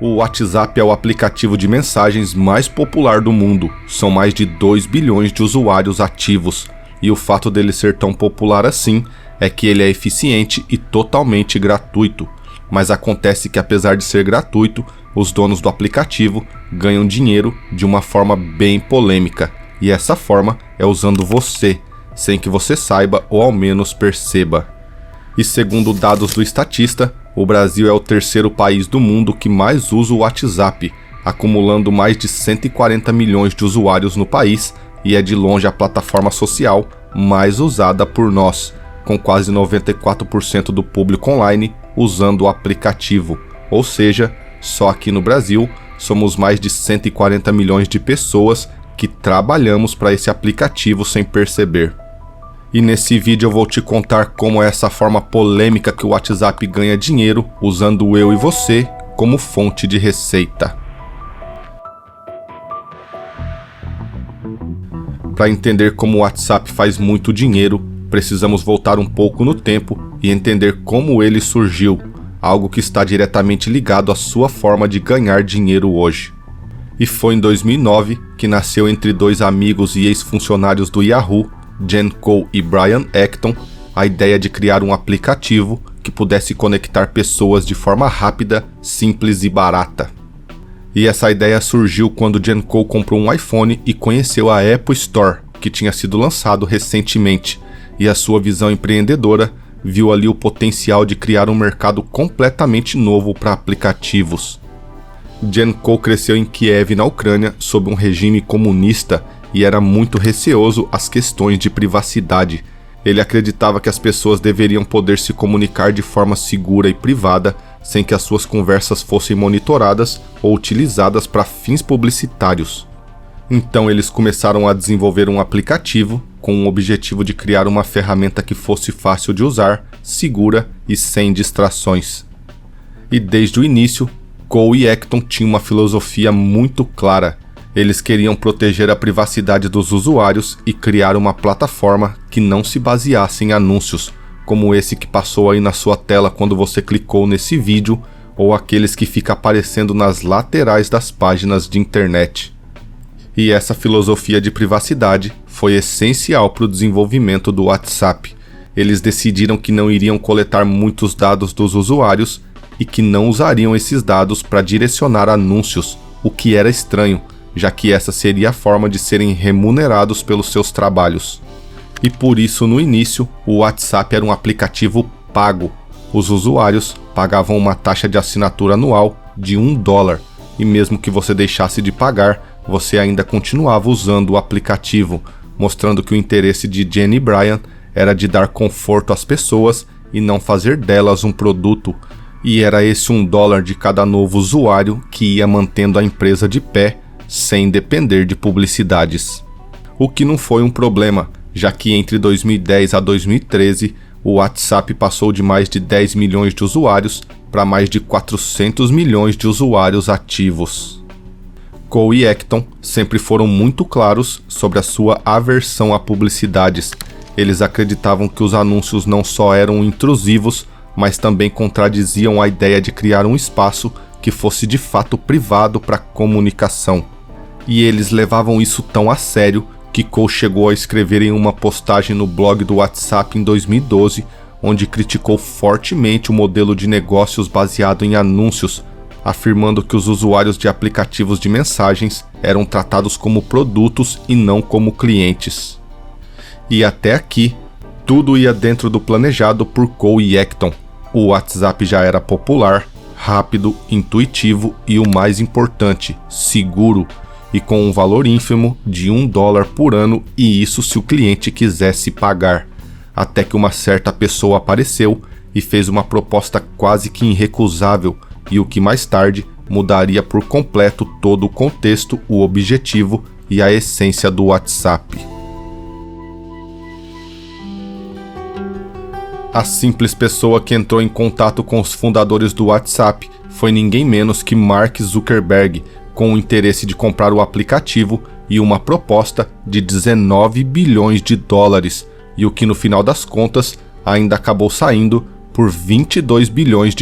O WhatsApp é o aplicativo de mensagens mais popular do mundo. São mais de 2 bilhões de usuários ativos. E o fato dele ser tão popular assim é que ele é eficiente e totalmente gratuito. Mas acontece que, apesar de ser gratuito, os donos do aplicativo ganham dinheiro de uma forma bem polêmica. E essa forma é usando você, sem que você saiba ou ao menos perceba. E segundo dados do Statista, o Brasil é o terceiro país do mundo que mais usa o WhatsApp, acumulando mais de 140 milhões de usuários no país, e é de longe a plataforma social mais usada por nós, com quase 94% do público online usando o aplicativo. Ou seja, só aqui no Brasil somos mais de 140 milhões de pessoas que trabalhamos para esse aplicativo sem perceber. E nesse vídeo eu vou te contar como é essa forma polêmica que o WhatsApp ganha dinheiro usando eu e você como fonte de receita. Para entender como o WhatsApp faz muito dinheiro, precisamos voltar um pouco no tempo e entender como ele surgiu, algo que está diretamente ligado à sua forma de ganhar dinheiro hoje. E foi em 2009 que nasceu entre dois amigos e ex-funcionários do Yahoo, Jen Koh e Brian Acton, a ideia de criar um aplicativo que pudesse conectar pessoas de forma rápida, simples e barata. E essa ideia surgiu quando Jen Koh comprou um iPhone e conheceu a Apple Store, que tinha sido lançado recentemente, e a sua visão empreendedora viu ali o potencial de criar um mercado completamente novo para aplicativos. Jen Koh cresceu em Kiev, na Ucrânia, sob um regime comunista e era muito receoso às questões de privacidade. Ele acreditava que as pessoas deveriam poder se comunicar de forma segura e privada, sem que as suas conversas fossem monitoradas ou utilizadas para fins publicitários. Então eles começaram a desenvolver um aplicativo com o objetivo de criar uma ferramenta que fosse fácil de usar, segura e sem distrações. E desde o início, Koh e Acton tinham uma filosofia muito clara. Eles queriam proteger a privacidade dos usuários e criar uma plataforma que não se baseasse em anúncios, como esse que passou aí na sua tela quando você clicou nesse vídeo, ou aqueles que ficam aparecendo nas laterais das páginas de internet. E essa filosofia de privacidade foi essencial para o desenvolvimento do WhatsApp. Eles decidiram que não iriam coletar muitos dados dos usuários e que não usariam esses dados para direcionar anúncios, o que era estranho, já que essa seria a forma de serem remunerados pelos seus trabalhos. E por isso, no início, o WhatsApp era um aplicativo pago. Os usuários pagavam uma taxa de assinatura anual de $1, e mesmo que você deixasse de pagar, você ainda continuava usando o aplicativo, mostrando que o interesse de Jen e Brian era de dar conforto às pessoas e não fazer delas um produto. E era esse $1 de cada novo usuário que ia mantendo a empresa de pé, sem depender de publicidades. O que não foi um problema, já que entre 2010 a 2013, o WhatsApp passou de mais de 10 milhões de usuários para mais de 400 milhões de usuários ativos. Koh e Acton sempre foram muito claros sobre a sua aversão a publicidades. Eles acreditavam que os anúncios não só eram intrusivos, mas também contradiziam a ideia de criar um espaço que fosse de fato privado para comunicação. E eles levavam isso tão a sério que Koh chegou a escrever em uma postagem no blog do WhatsApp em 2012, onde criticou fortemente o modelo de negócios baseado em anúncios, afirmando que os usuários de aplicativos de mensagens eram tratados como produtos e não como clientes. E até aqui, tudo ia dentro do planejado por Koh e Acton. O WhatsApp já era popular, rápido, intuitivo e, o mais importante, seguro, e com um valor ínfimo de $1 por ano, e isso se o cliente quisesse pagar. Até que uma certa pessoa apareceu e fez uma proposta quase que irrecusável, e o que mais tarde mudaria por completo todo o contexto, o objetivo e a essência do WhatsApp. A simples pessoa que entrou em contato com os fundadores do WhatsApp foi ninguém menos que Mark Zuckerberg, com o interesse de comprar o aplicativo e uma proposta de $19 bilhões, e o que no final das contas ainda acabou saindo por $22 bilhões.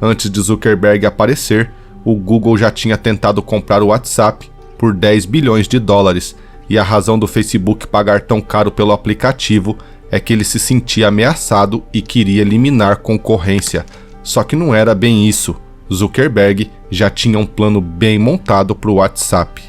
Antes de Zuckerberg aparecer, o Google já tinha tentado comprar o WhatsApp por 10 bilhões de dólares, e a razão do Facebook pagar tão caro pelo aplicativo é que ele se sentia ameaçado e queria eliminar concorrência. Só que não era bem isso. Zuckerberg já tinha um plano bem montado para o WhatsApp.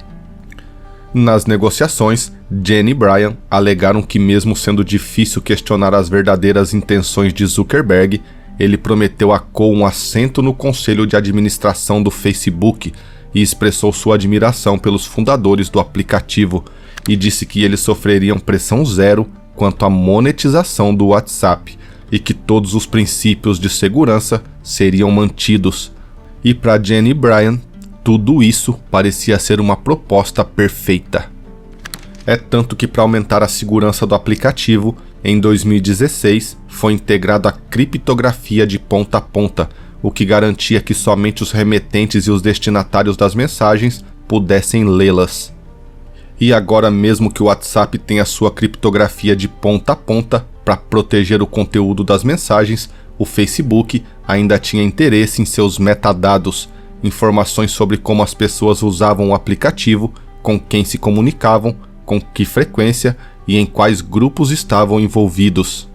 Nas negociações, Jen e Brian alegaram que, mesmo sendo difícil questionar as verdadeiras intenções de Zuckerberg, ele prometeu a Cole um assento no conselho de administração do Facebook e expressou sua admiração pelos fundadores do aplicativo e disse que eles sofreriam pressão zero quanto à monetização do WhatsApp e que todos os princípios de segurança seriam mantidos. E para Jen e Brian, tudo isso parecia ser uma proposta perfeita. É tanto que, para aumentar a segurança do aplicativo, em 2016 foi integrado a criptografia de ponta a ponta, o que garantia que somente os remetentes e os destinatários das mensagens pudessem lê-las. E agora, mesmo que o WhatsApp tenha sua criptografia de ponta a ponta para proteger o conteúdo das mensagens, o Facebook ainda tinha interesse em seus metadados, informações sobre como as pessoas usavam o aplicativo, com quem se comunicavam, com que frequência e em quais grupos estavam envolvidos.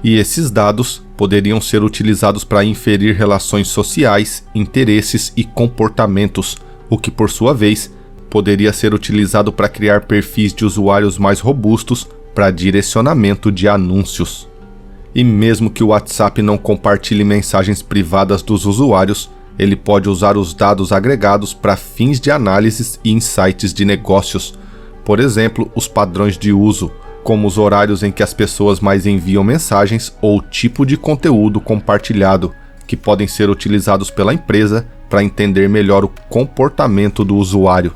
E esses dados poderiam ser utilizados para inferir relações sociais, interesses e comportamentos, o que, por sua vez, poderia ser utilizado para criar perfis de usuários mais robustos para direcionamento de anúncios. E mesmo que o WhatsApp não compartilhe mensagens privadas dos usuários, ele pode usar os dados agregados para fins de análises e insights de negócios. Por exemplo, os padrões de uso, como os horários em que as pessoas mais enviam mensagens ou o tipo de conteúdo compartilhado, que podem ser utilizados pela empresa para entender melhor o comportamento do usuário.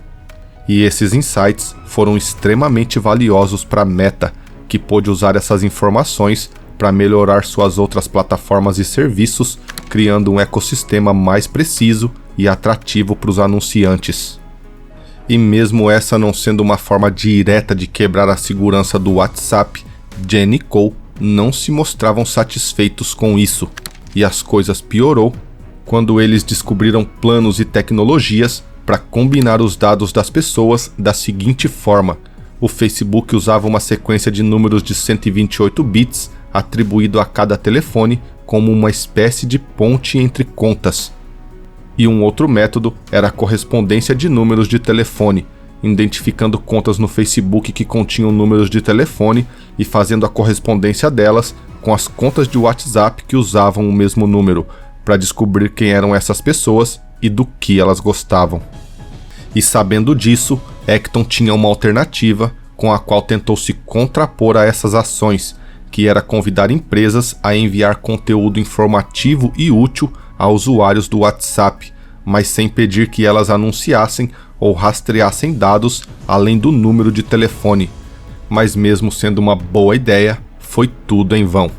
E esses insights foram extremamente valiosos para a Meta, que pôde usar essas informações para melhorar suas outras plataformas e serviços, criando um ecossistema mais preciso e atrativo para os anunciantes. E mesmo essa não sendo uma forma direta de quebrar a segurança do WhatsApp, Jen e Cole não se mostravam satisfeitos com isso, e as coisas piorou quando eles descobriram planos e tecnologias para combinar os dados das pessoas da seguinte forma: o Facebook usava uma sequência de números de 128 bits atribuído a cada telefone como uma espécie de ponte entre contas. E um outro método era a correspondência de números de telefone, identificando contas no Facebook que continham números de telefone e fazendo a correspondência delas com as contas de WhatsApp que usavam o mesmo número, para descobrir quem eram essas pessoas e do que elas gostavam. E sabendo disso, Acton tinha uma alternativa com a qual tentou se contrapor a essas ações, que era convidar empresas a enviar conteúdo informativo e útil a usuários do WhatsApp, mas sem pedir que elas anunciassem ou rastreassem dados além do número de telefone. Mas mesmo sendo uma boa ideia, foi tudo em vão.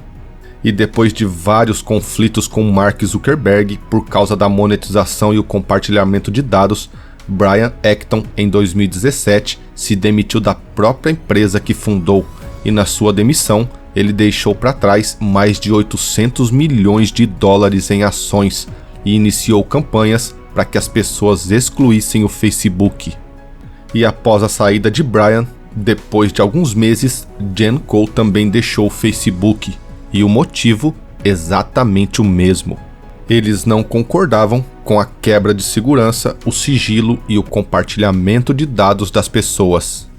E depois de vários conflitos com Mark Zuckerberg por causa da monetização e o compartilhamento de dados, Brian Acton, em 2017, se demitiu da própria empresa que fundou, e na sua demissão, ele deixou para trás mais de 800 milhões de dólares em ações e iniciou campanhas para que as pessoas excluíssem o Facebook. E após a saída de Brian, depois de alguns meses, Jen Cole também deixou o Facebook, e o motivo exatamente o mesmo. Eles não concordavam com a quebra de segurança, o sigilo e o compartilhamento de dados das pessoas.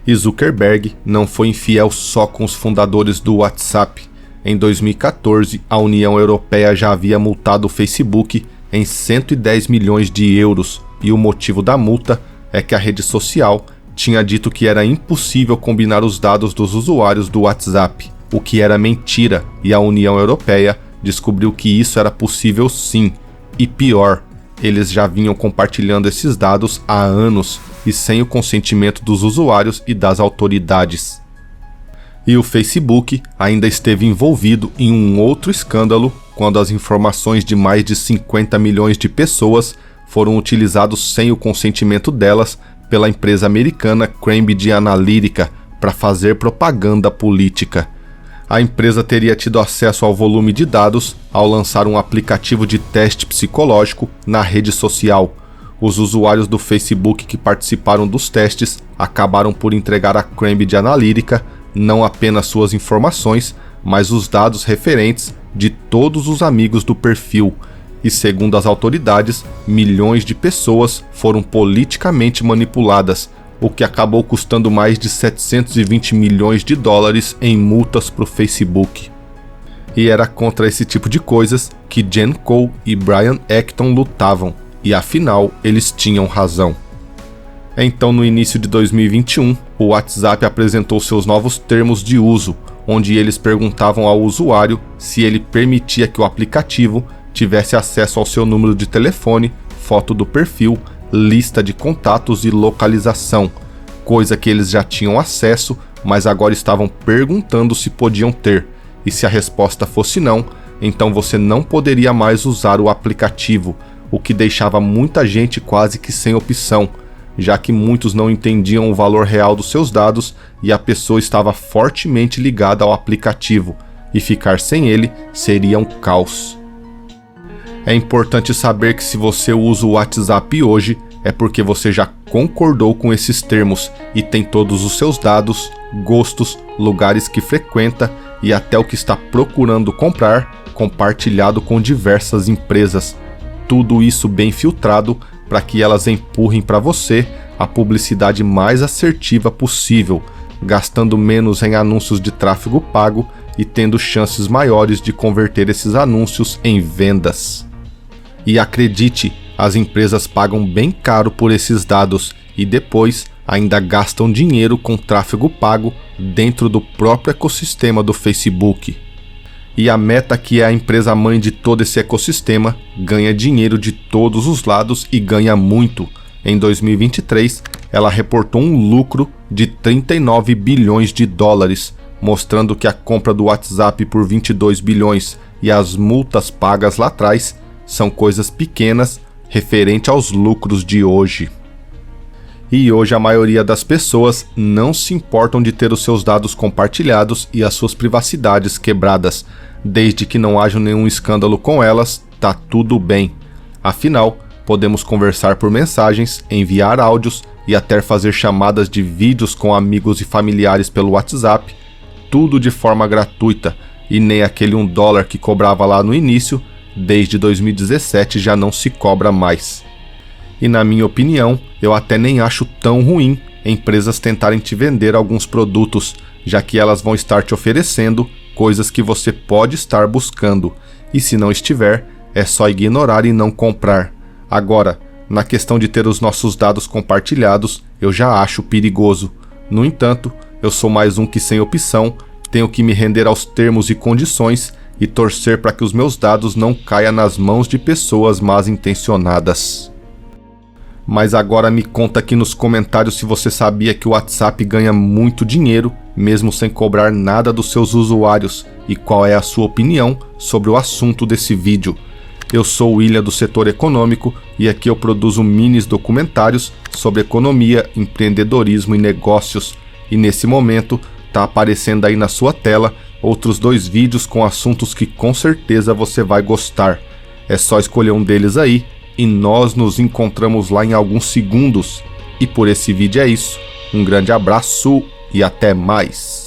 E Zuckerberg não foi infiel só com os fundadores do WhatsApp. Em 2014, a União Europeia já havia multado o Facebook em 110 milhões de euros, e o motivo da multa é que a rede social tinha dito que era impossível combinar os dados dos usuários do WhatsApp, o que era mentira, e a União Europeia descobriu que isso era possível sim, e pior, eles já vinham compartilhando esses dados há anos e sem o consentimento dos usuários e das autoridades. E o Facebook ainda esteve envolvido em um outro escândalo quando as informações de mais de 50 milhões de pessoas foram utilizados sem o consentimento delas pela empresa americana Cambridge Analytica para fazer propaganda política. A empresa teria tido acesso ao volume de dados ao lançar um aplicativo de teste psicológico na rede social. Os usuários do Facebook que participaram dos testes acabaram por entregar à Cambridge Analytica não apenas suas informações, mas os dados referentes de todos os amigos do perfil. E segundo as autoridades, milhões de pessoas foram politicamente manipuladas, o que acabou custando mais de 720 milhões de dólares em multas para o Facebook. E era contra esse tipo de coisas que Jen Koh e Brian Acton lutavam, e afinal eles tinham razão. Então, no início de 2021, o WhatsApp apresentou seus novos termos de uso, onde eles perguntavam ao usuário se ele permitia que o aplicativo tivesse acesso ao seu número de telefone, foto do perfil, lista de contatos e localização, coisa que eles já tinham acesso, mas agora estavam perguntando se podiam ter, e se a resposta fosse não, então você não poderia mais usar o aplicativo, o que deixava muita gente quase que sem opção, já que muitos não entendiam o valor real dos seus dados e a pessoa estava fortemente ligada ao aplicativo, e ficar sem ele seria um caos. É importante saber que se você usa o WhatsApp hoje, é porque você já concordou com esses termos e tem todos os seus dados, gostos, lugares que frequenta e até o que está procurando comprar compartilhado com diversas empresas. Tudo isso bem filtrado para que elas empurrem para você a publicidade mais assertiva possível, gastando menos em anúncios de tráfego pago e tendo chances maiores de converter esses anúncios em vendas. E acredite, as empresas pagam bem caro por esses dados e depois ainda gastam dinheiro com tráfego pago dentro do próprio ecossistema do Facebook. E a Meta, que é a empresa mãe de todo esse ecossistema, ganha dinheiro de todos os lados e ganha muito. Em 2023, ela reportou um lucro de 39 bilhões de dólares, mostrando que a compra do WhatsApp por 22 bilhões e as multas pagas lá atrás são coisas pequenas referente aos lucros de hoje. E hoje a maioria das pessoas não se importam de ter os seus dados compartilhados e as suas privacidades quebradas. Desde que não haja nenhum escândalo com elas, tá tudo bem. Afinal, podemos conversar por mensagens, enviar áudios e até fazer chamadas de vídeos com amigos e familiares pelo WhatsApp, tudo de forma gratuita, e nem aquele $1 que cobrava lá no início, desde 2017 já não se cobra mais. E na minha opinião, eu até nem acho tão ruim empresas tentarem te vender alguns produtos, já que elas vão estar te oferecendo coisas que você pode estar buscando, e se não estiver, é só ignorar e não comprar. Agora, na questão de ter os nossos dados compartilhados, eu já acho perigoso. No entanto, eu sou mais um que sem opção, tenho que me render aos termos e condições e torcer para que os meus dados não caiam nas mãos de pessoas mal intencionadas. Mas agora me conta aqui nos comentários se você sabia que o WhatsApp ganha muito dinheiro, mesmo sem cobrar nada dos seus usuários, e qual é a sua opinião sobre o assunto desse vídeo. Eu sou o William do Setor Econômico e aqui eu produzo minis documentários sobre economia, empreendedorismo e negócios. E nesse momento tá aparecendo aí na sua tela outros 2 vídeos com assuntos que com certeza você vai gostar. É só escolher um deles aí e nós nos encontramos lá em alguns segundos. E por esse vídeo é isso. Um grande abraço e até mais.